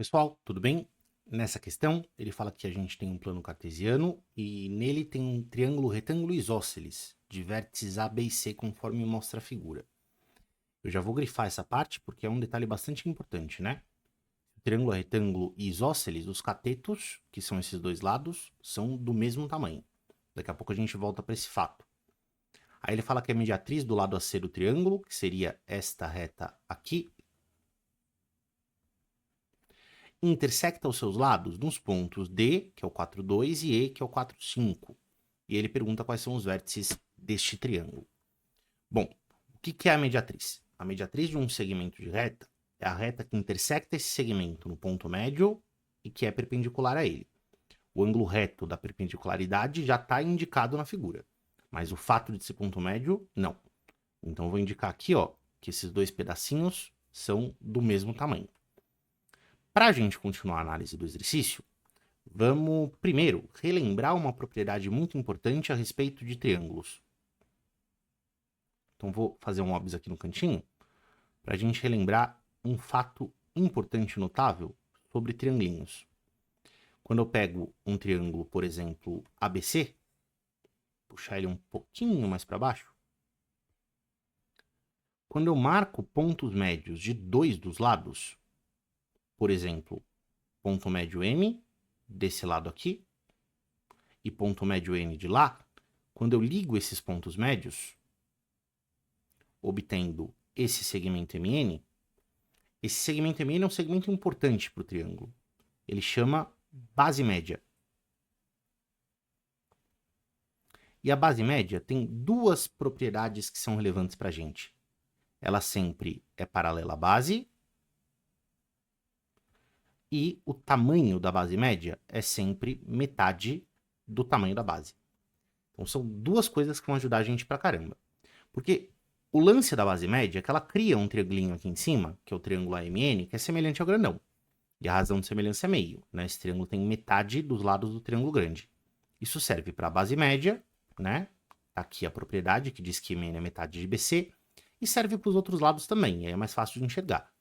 Pessoal, tudo bem? Nessa questão, ele fala que a gente tem um plano cartesiano e nele tem um triângulo retângulo isósceles, de vértices A, B e C, conforme mostra a figura. Eu já vou grifar essa parte porque é um detalhe bastante importante, né? O triângulo é retângulo e isósceles, os catetos, que são esses dois lados, são do mesmo tamanho. Daqui a pouco a gente volta para esse fato. Aí ele fala que a mediatriz do lado AC do triângulo, que seria esta reta aqui, intersecta os seus lados nos pontos D, que é o 4,2, e E, que é o 4,5. E ele pergunta quais são os vértices deste triângulo. Bom, o que é a mediatriz? A mediatriz de um segmento de reta é a reta que intersecta esse segmento no ponto médio e que é perpendicular a ele. O ângulo reto da perpendicularidade já está indicado na figura, mas o fato de ser ponto médio, não. Então eu vou indicar aqui, ó, que esses dois pedacinhos são do mesmo tamanho. Para a gente continuar a análise do exercício, vamos primeiro relembrar uma propriedade muito importante a respeito de triângulos. Então vou fazer um óbvio aqui no cantinho para a gente relembrar um fato importante e notável sobre triangulinhos. Quando eu pego um triângulo, por exemplo, ABC, puxar ele um pouquinho mais para baixo, quando eu marco pontos médios de dois dos lados, por exemplo, ponto médio M desse lado aqui e ponto médio N de lá, quando eu ligo esses pontos médios, obtendo esse segmento MN, esse segmento MN é um segmento importante para o triângulo. Ele chama base média. E a base média tem duas propriedades que são relevantes para a gente. Ela sempre é paralela à base e o tamanho da base média é sempre metade do tamanho da base. Então são duas coisas que vão ajudar a gente pra caramba. Porque o lance da base média é que ela cria um triangulinho aqui em cima, que é o triângulo AMN, que é semelhante ao grandão. E a razão de semelhança é meio, né? Esse triângulo tem metade dos lados do triângulo grande. Isso serve para a base média, né? Aqui a propriedade que diz que MN é metade de BC, e serve para os outros lados também, e aí é mais fácil de enxergar.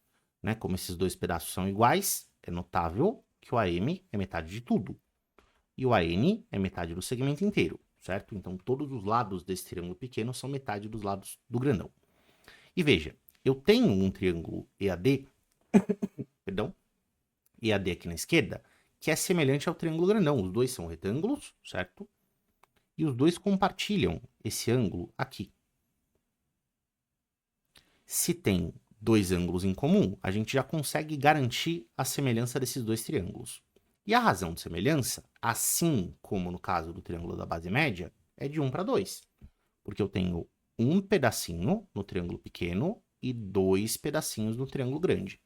Né? Como esses dois pedaços são iguais, é notável que o AM é metade de tudo. E o AN é metade do segmento inteiro, certo? Então todos os lados desse triângulo pequeno são metade dos lados do grandão. E veja, eu tenho um triângulo EAD, perdão, EAD aqui na esquerda, que é semelhante ao triângulo grandão. Os dois são retângulos, certo? E os dois compartilham esse ângulo aqui. Se tem dois ângulos em comum, a gente já consegue garantir a semelhança desses dois triângulos. E a razão de semelhança, assim como no caso do triângulo da base média, é de 1 para 2. Porque eu tenho um pedacinho no triângulo pequeno e dois pedacinhos no triângulo grande.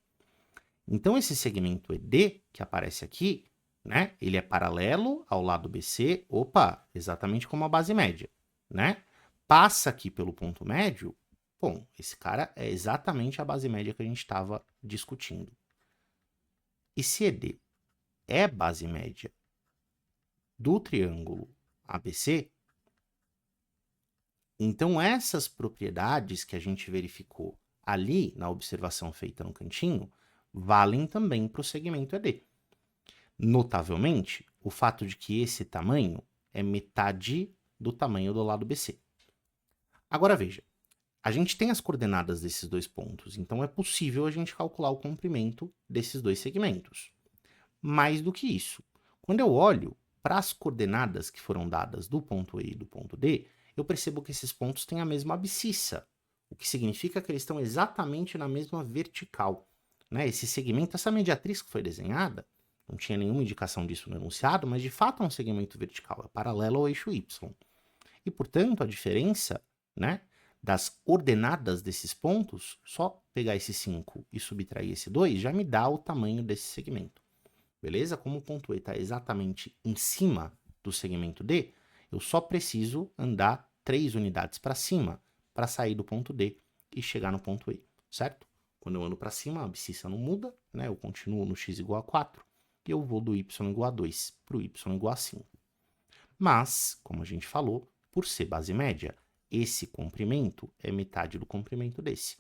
Então, esse segmento ED, que aparece aqui, né, ele é paralelo ao lado BC, opa, exatamente como a base média, né? Passa aqui pelo ponto médio, bom, esse cara é exatamente a base média que a gente estava discutindo. E se ED é base média do triângulo ABC, então essas propriedades que a gente verificou ali na observação feita no cantinho valem também para o segmento ED. Notavelmente, o fato de que esse tamanho é metade do tamanho do lado BC. Agora veja, a gente tem as coordenadas desses dois pontos, então é possível a gente calcular o comprimento desses dois segmentos. Mais do que isso, quando eu olho para as coordenadas que foram dadas do ponto E e do ponto D, eu percebo que esses pontos têm a mesma abscissa, o que significa que eles estão exatamente na mesma vertical. Né? Esse segmento, essa mediatriz que foi desenhada, não tinha nenhuma indicação disso no enunciado, mas de fato é um segmento vertical, é paralelo ao eixo Y. E, portanto, a diferença, né, das ordenadas desses pontos, só pegar esse 5 e subtrair esse 2, já me dá o tamanho desse segmento. Beleza? Como o ponto E está exatamente em cima do segmento D, eu só preciso andar 3 unidades para cima para sair do ponto D e chegar no ponto E, certo? Quando eu ando para cima, a abscissa não muda, né? Eu continuo no x igual a 4 e eu vou do y igual a 2 para o y igual a 5. Mas, como a gente falou, por ser base média, esse comprimento é metade do comprimento desse.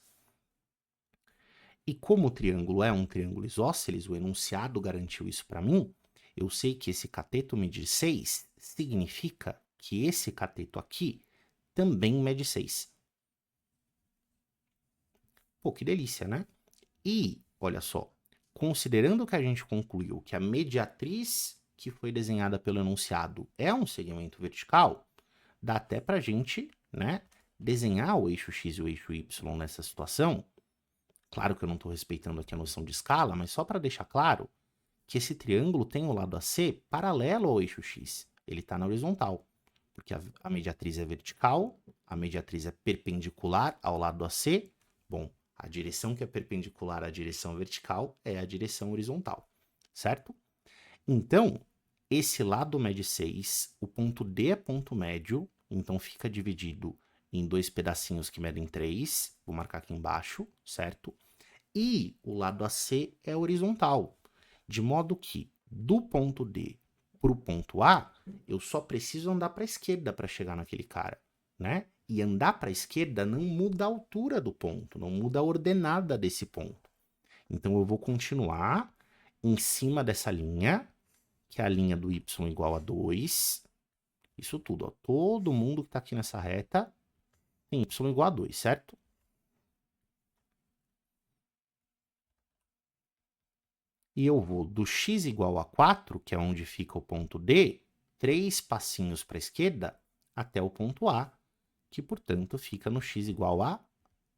E como o triângulo é um triângulo isósceles, o enunciado garantiu isso para mim, eu sei que esse cateto medir 6 significa que esse cateto aqui também mede 6. Pô, que delícia, né? E, olha só, considerando que a gente concluiu que a mediatriz que foi desenhada pelo enunciado é um segmento vertical, dá até para a gente, né, desenhar o eixo x e o eixo y nessa situação. Claro que eu não estou respeitando aqui a noção de escala, mas só para deixar claro que esse triângulo tem o lado AC paralelo ao eixo x. Ele está na horizontal, porque a mediatriz é vertical, a mediatriz é perpendicular ao lado AC. Bom, a direção que é perpendicular à direção vertical é a direção horizontal, certo? Então, esse lado mede 6, o ponto D é ponto médio, então fica dividido em dois pedacinhos que medem 3, vou marcar aqui embaixo, certo? E o lado AC é horizontal, de modo que do ponto D para o ponto A, eu só preciso andar para a esquerda para chegar naquele cara, né? E andar para a esquerda não muda a altura do ponto, não muda a ordenada desse ponto. Então eu vou continuar em cima dessa linha, que é a linha do y igual a 2. Isso tudo, ó. Todo mundo que está aqui nessa reta tem y igual a 2, certo? E eu vou do x igual a 4, que é onde fica o ponto D, 3 passinhos para a esquerda até o ponto A, que, portanto, fica no x igual a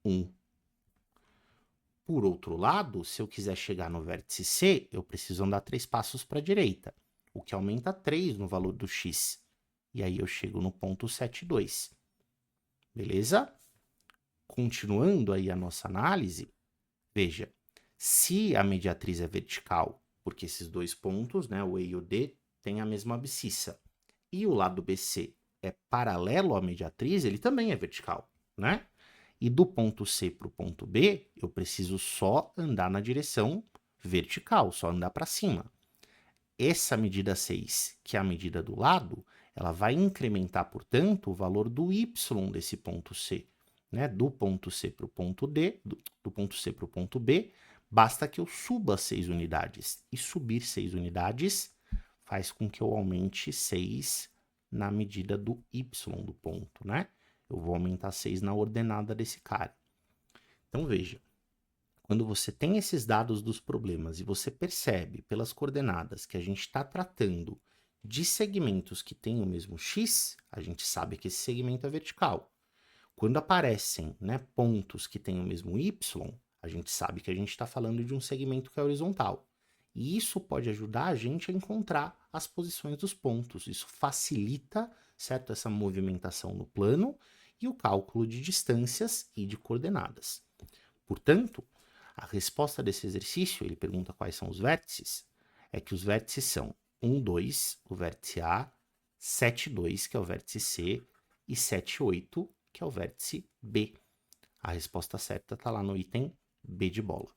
1. Por outro lado, se eu quiser chegar no vértice C, eu preciso andar 3 passos para a direita, o que aumenta 3 no valor do x. E aí eu chego no ponto 7,2. Beleza? Continuando aí a nossa análise, veja, se a mediatriz é vertical, porque esses dois pontos, né, o E e o D, têm a mesma abscissa, e o lado BC é paralelo à mediatriz, ele também é vertical, né? E do ponto C para o ponto B, eu preciso só andar na direção vertical, só andar para cima. Essa medida 6, que é a medida do lado, ela vai incrementar, portanto, o valor do y desse ponto C. Né? Do ponto C para o ponto D, do ponto C para o ponto B, basta que eu suba 6 unidades. E subir 6 unidades faz com que eu aumente 6 na medida do y do ponto, né? Eu vou aumentar 6 na ordenada desse cara. Então, veja, quando você tem esses dados dos problemas e você percebe pelas coordenadas que a gente está tratando de segmentos que têm o mesmo x, a gente sabe que esse segmento é vertical. Quando aparecem, né, pontos que têm o mesmo y, a gente sabe que a gente está falando de um segmento que é horizontal. E isso pode ajudar a gente a encontrar as posições dos pontos. Isso facilita, certo, essa movimentação no plano e o cálculo de distâncias e de coordenadas. Portanto, a resposta desse exercício, ele pergunta quais são os vértices, é que os vértices são 1, 2, o vértice A, 7, 2, que é o vértice C, e 7, 8, que é o vértice B. A resposta certa está lá no item B de bola.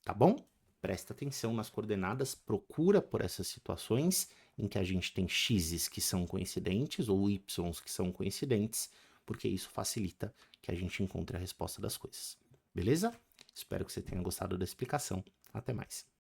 Tá bom? Presta atenção nas coordenadas, procura por essas situações em que a gente tem x's que são coincidentes ou y's que são coincidentes, porque isso facilita que a gente encontre a resposta das coisas. Beleza? Espero que você tenha gostado da explicação. Até mais.